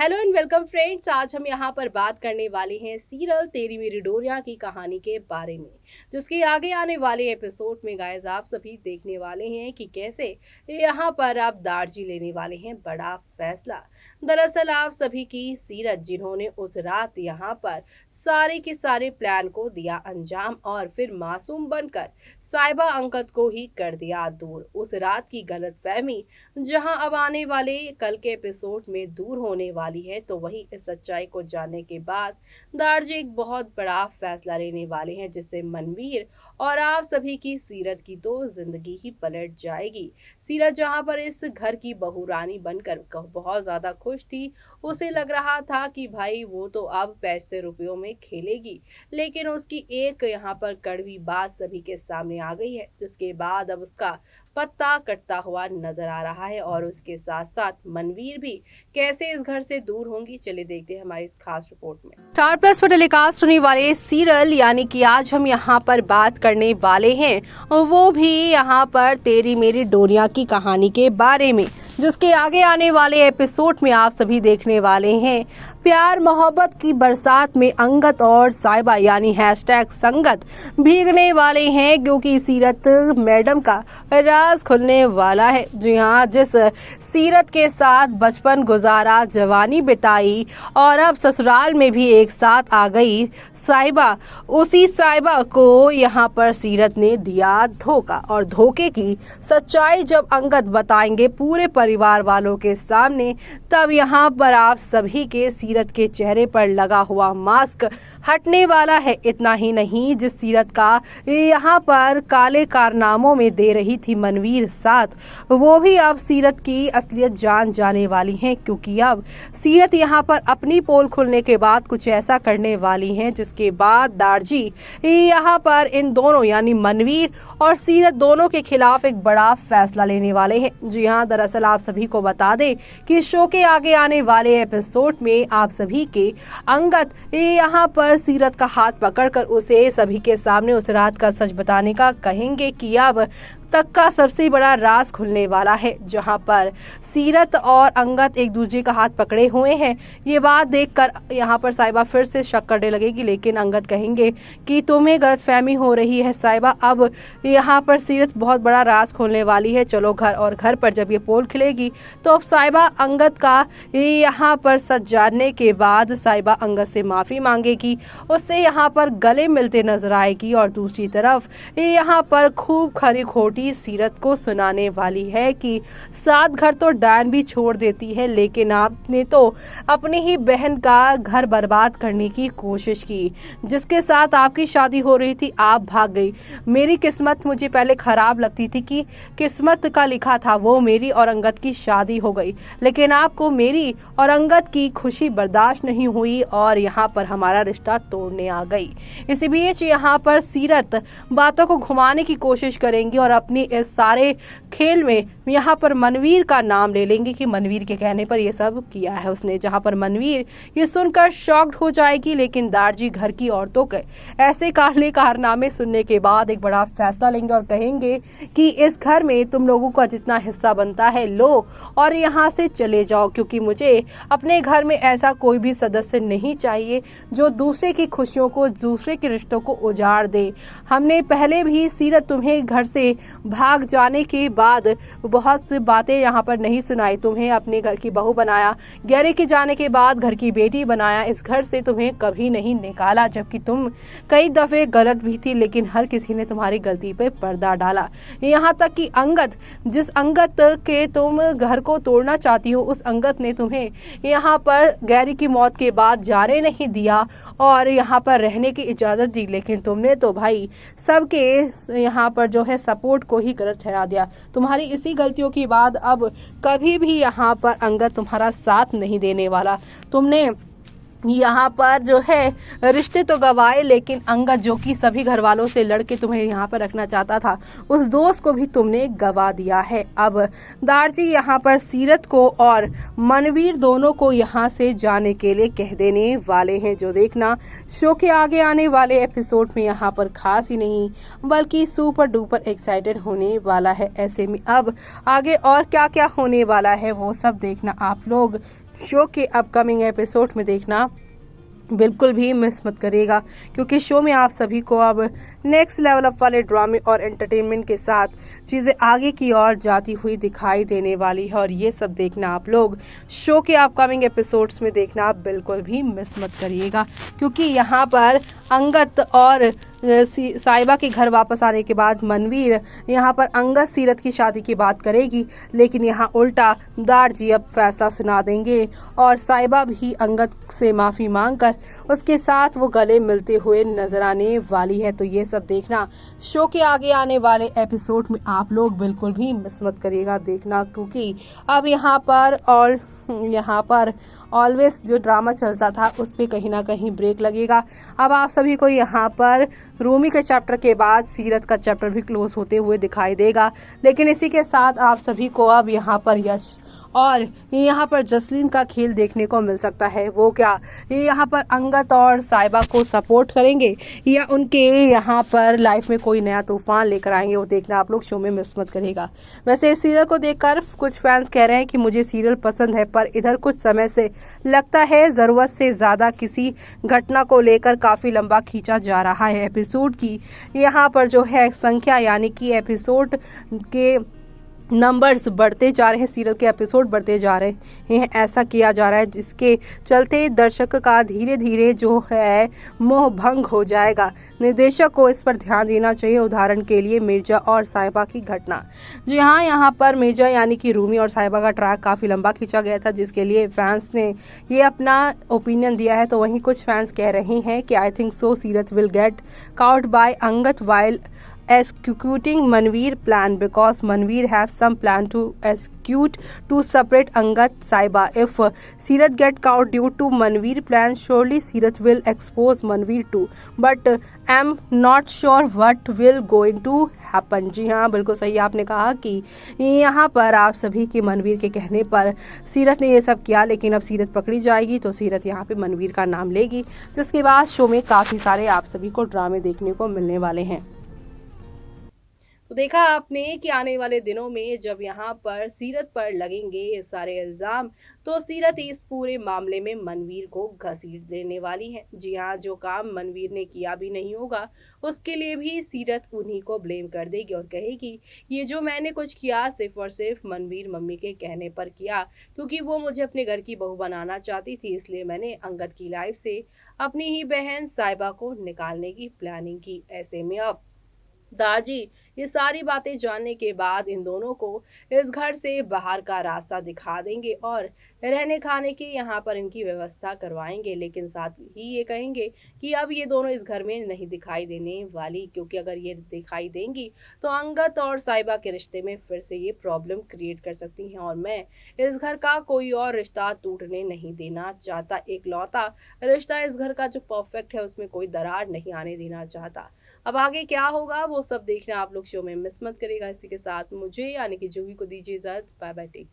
Hello and welcome friends. आज हम यहाँ पर बात करने वाले हैं सीरियल तेरी मेरी डोरिया की कहानी के बारे में, जिसके आगे आने वाले एपिसोड में गाइस आप सभी देखने वाले हैं कि कैसे यहाँ पर आप दार्जी लेने वाले हैं बड़ा फैसला। दरअसल आप सभी की सीरत, जिन्होंने उस रात यहाँ पर सारे के सारे प्लान को दिया अंजाम और फिर मासूम बनकर साहिबा अंगद को ही कर दिया दूर। उस रात की गलतफहमी जहां अब आने वाले कल के एपिसोड में दूर होने वाली है, तो वही इस सच्चाई को जानने के बाद दार्जी एक बहुत बड़ा फैसला लेने वाले हैं, जिससे मनवीर और आप सभी की सीरत की तो जिंदगी ही पलट जाएगी। सीरत जहां पर इस घर की बहू रानी बनकर बहुत ज्यादा खुश थी, उसे लग रहा था कि भाई वो तो अब पैसे रुपयों में खेलेगी, लेकिन उसकी एक यहाँ पर कड़वी बात सभी के सामने आ गई है, जिसके बाद अब उसका पत्ता कटता हुआ नजर आ रहा है और उसके साथ साथ मनवीर भी कैसे इस घर से दूर होंगी। चलिए देखते हैं हमारी इस खास रिपोर्ट में। स्टार प्लस पर टेलीकास्ट होने वाले सीरियल यानी कि आज हम यहाँ पर बात करने वाले हैं, वो भी यहाँ पर तेरी मेरी डोरिया की कहानी के बारे में, जिसके आगे आने वाले एपिसोड में आप सभी देखने वाले हैं प्यार मोहब्बत की बरसात में अंगद और साहिबा यानी #संगत भीगने वाले हैं, क्योंकि सीरत मैडम का राज खुलने वाला है। जी हाँ, जिस सीरत के साथ बचपन गुजारा, जवानी बिताई और अब ससुराल में भी एक साथ आ गई साहिबा, उसी साहिबा को यहाँ पर सीरत ने दिया धोखा। और धोखे की सच्चाई जब अंगद बताएंगे पूरे परिवार वालों के सामने, तब यहाँ पर आप सभी के सीरत के चेहरे पर लगा हुआ मास्क हटने वाला है। इतना ही नहीं, जिस सीरत का यहाँ पर काले कारनामों में दे रही थी मनवीर साथ, वो भी अब सीरत की असलियत जान जाने वाली हैं, क्योंकि अब सीरत यहाँ पर अपनी पोल खुलने के बाद कुछ ऐसा करने वाली हैं, जिसके बाद दार्जी यहाँ पर इन दोनों यानी मनवीर और सीरत दोनों के खिलाफ एक बड़ा फैसला लेने वाले हैं। जी हाँ, दरअसल आप सभी को बता दें कि शो के आगे आने वाले एपिसोड में आप सभी के अंगद यहाँ पर सीरत का हाथ पकड़कर उसे सभी के सामने उस रात का सच बताने का कहेंगे कि अब तक का सबसे बड़ा राज खुलने वाला है, जहां पर सीरत और अंगद एक दूसरे का हाथ पकड़े हुए हैं। ये बात देखकर यहाँ पर साहिबा फिर से शक करने लगेगी, लेकिन अंगद कहेंगे कि तुम्हें गलतफहमी हो रही है साहिबा, अब यहाँ पर सीरत बहुत बड़ा राज खोलने वाली है, चलो घर। और घर पर जब ये पोल खिलेगी तो अब साहिबा अंगद का यहाँ पर सच जानने के बाद साहिबा अंगद से माफी मांगेगी, उससे यहाँ पर गले मिलते नजर आएगी और दूसरी तरफ यहाँ पर खूब खरी खोटी सीरत को सुनाने वाली है कि 7 घर तो डायन भी छोड़ देती है, लेकिन आपने तो अपनी ही बहन का घर बर्बाद करने की कोशिश की, जिसके साथ आपकी शादी हो रही थी, आप भाग गई। मेरी किस्मत मुझे पहले खराब लगती थी कि किस्मत का लिखा था वो मेरी और अंगद की शादी हो गई, लेकिन आपको मेरी और अंगद की खुशी बर्दाश्त नहीं हुई और यहाँ पर हमारा रिश्ता तोड़ने आ गई। इसी बीच यहाँ पर सीरत बातों को घुमाने की कोशिश करेंगी और अपनी इस सारे खेल में यहाँ पर मनवीर का नाम ले लेंगे कि मनवीर के कहने पर ये सब किया है उसने, जहाँ पर मनवीर ये सुनकर शॉक्ड हो जाएगी। लेकिन दार्जी घर की औरतों के ऐसे काले कारनामे सुनने के बाद एक बड़ा फैसला लेंगे और कहेंगे कि इस घर में तुम लोगों का जितना हिस्सा बनता है लो और यहाँ से चले जाओ, क्योंकि मुझे अपने घर में ऐसा कोई भी सदस्य नहीं चाहिए जो दूसरे की खुशियों को, दूसरे के रिश्तों को उजाड़ दे। हमने पहले भी सीरत तुम्हें घर से भाग जाने के बाद बहुत सी बातें यहाँ पर नहीं सुनाई, तुम्हें अपने घर की बहू बनाया, गैरी के जाने के बाद घर की बेटी बनाया, इस घर से तुम्हें कभी नहीं निकाला, जबकि तुम कई दफे गलत भी थी, लेकिन हर किसी ने तुम्हारी गलती पे पर्दा डाला। यहाँ तक कि अंगद, जिस अंगद के तुम घर को तोड़ना चाहती हो, उस अंगद ने तुम्हें यहाँ पर गैरी की मौत के बाद जाने नहीं दिया और यहाँ पर रहने की इजाजत दी, लेकिन तुमने तो भाई सबके यहाँ पर जो है सपोर्ट को ही गलत ठहरा दिया। तुम्हारी इसी गलतियों के बाद अब कभी भी यहाँ पर अंगद तुम्हारा साथ नहीं देने वाला। तुमने यहाँ पर जो है रिश्ते तो गवाए, लेकिन अंगद जो कि सभी घर वालों से लड़के तुम्हें यहाँ पर रखना चाहता था, उस दोस्त को भी तुमने गवा दिया है। अब दार्जी यहाँ पर सीरत को और मनवीर दोनों को यहाँ से जाने के लिए कह देने वाले हैं, जो देखना शो के आगे आने वाले एपिसोड में यहाँ पर खास ही नहीं बल्कि सुपर डुपर एक्साइटेड होने वाला है। ऐसे में अब आगे और क्या क्या होने वाला है वो सब देखना आप लोग शो के अपकमिंग एपिसोड में देखना बिल्कुल भी मिस मत करिएगा, क्योंकि शो में आप सभी को अब नेक्स्ट लेवल अप वाले ड्रामे और एंटरटेनमेंट के साथ चीज़ें आगे की ओर जाती हुई दिखाई देने वाली है। और ये सब देखना आप लोग शो के अपकमिंग एपिसोड्स में देखना आप बिल्कुल भी मिस मत करिएगा, क्योंकि यहाँ पर अंगद और साहिबा के घर वापस आने के बाद मनवीर यहाँ पर अंगद सीरत की शादी की बात करेगी, लेकिन यहाँ उल्टा दारजी अब फैसला सुना देंगे और साहिबा भी अंगद से माफ़ी मांगकर उसके साथ वो गले मिलते हुए नजर आने वाली है। तो ये सब देखना शो के आगे आने वाले एपिसोड में आप लोग बिल्कुल भी मिस मत करिएगा देखना, क्योंकि अब यहाँ पर ऑलवेज जो ड्रामा चलता था उस पे कहीं ना कहीं ब्रेक लगेगा। अब आप सभी को यहाँ पर रूमी के चैप्टर के बाद सीरत का चैप्टर भी क्लोज होते हुए दिखाई देगा, लेकिन इसी के साथ आप सभी को अब यहाँ पर यश और यहाँ पर जसलीन का खेल देखने को मिल सकता है। वो क्या ये यहाँ पर अंगद और साहिबा को सपोर्ट करेंगे या उनके यहाँ पर लाइफ में कोई नया तूफान लेकर आएंगे, वो देखना आप लोग शो में मिस मत करिएगा। वैसे इस सीरियल को देखकर कुछ फैंस कह रहे हैं कि मुझे सीरियल पसंद है, पर इधर कुछ समय से लगता है ज़रूरत से ज़्यादा किसी घटना को लेकर काफ़ी लंबा खींचा जा रहा है। एपिसोड की यहाँ पर जो है संख्या यानी कि एपिसोड के नंबर्स बढ़ते जा रहे हैं, सीरियल के एपिसोड बढ़ते जा रहे हैं। ऐसा किया जा रहा है जिसके चलते दर्शक का धीरे धीरे जो है मोह भंग हो जाएगा। निर्देशक को इस पर ध्यान देना चाहिए। उदाहरण के लिए मिर्जा और साहिबा की घटना, जी हाँ, यहाँ पर मिर्जा यानी कि रूमी और साहिबा का ट्रैक काफ़ी लंबा खींचा गया था, जिसके लिए फैंस ने ये अपना ओपिनियन दिया है। तो वहीं कुछ फैंस कह रहे हैं कि आई think so Seerat will get caught by Angad while executing Manveer plan, because Manveer have some plan to execute to separate Angad Sahiba. If Seerat get caught due to Manveer plan, surely Seerat will expose Manveer too. But I'm not sure what will going to happen. जी हाँ, बिल्कुल सही आपने कहा कि यहाँ पर आप सभी के मनवीर के कहने पर सीरत ने ये सब किया, लेकिन अब सीरत पकड़ी जाएगी तो सीरत यहाँ पे मनवीर का नाम लेगी, जिसके बाद शो में काफ़ी सारे आप सभी को ड्रामे देखने को मिलने वाले हैं। तो देखा आपने कि आने वाले दिनों में जब यहाँ पर सीरत पर लगेंगे ये सारे इल्ज़ाम, तो सीरत इस पूरे मामले में मनवीर को घसीट देने वाली है। जी हाँ, जो काम मनवीर ने किया भी नहीं होगा उसके लिए भी सीरत उन्हीं को ब्लेम कर देगी और कहेगी ये जो मैंने कुछ किया सिर्फ और सिर्फ मनवीर मम्मी के कहने पर किया, क्योंकि वो मुझे अपने घर की बहू बनाना चाहती थी, इसलिए मैंने अंगद की लाइफ से अपनी ही बहन साहिबा को निकालने की प्लानिंग की। ऐसे में अब दारजी ये सारी बातें जानने के बाद इन दोनों को इस घर से बाहर का रास्ता दिखा देंगे और रहने खाने की यहाँ पर इनकी व्यवस्था करवाएंगे, लेकिन साथ ही ये कहेंगे कि अब ये दोनों इस घर में नहीं दिखाई देने वाली, क्योंकि अगर ये दिखाई देंगी तो अंगद और साहिबा के रिश्ते में फिर से ये प्रॉब्लम क्रिएट कर सकती हैं और मैं इस घर का कोई और रिश्ता टूटने नहीं देना चाहता। एक लौता रिश्ता इस घर का जो परफेक्ट है उसमें कोई दरार नहीं आने देना चाहता। अब आगे क्या होगा वो सब देखना आप लोग शो में मिस मत करेगा। इसी के साथ मुझे यानी कि जूही को दीजिए इजाजत। Bye bye, take care.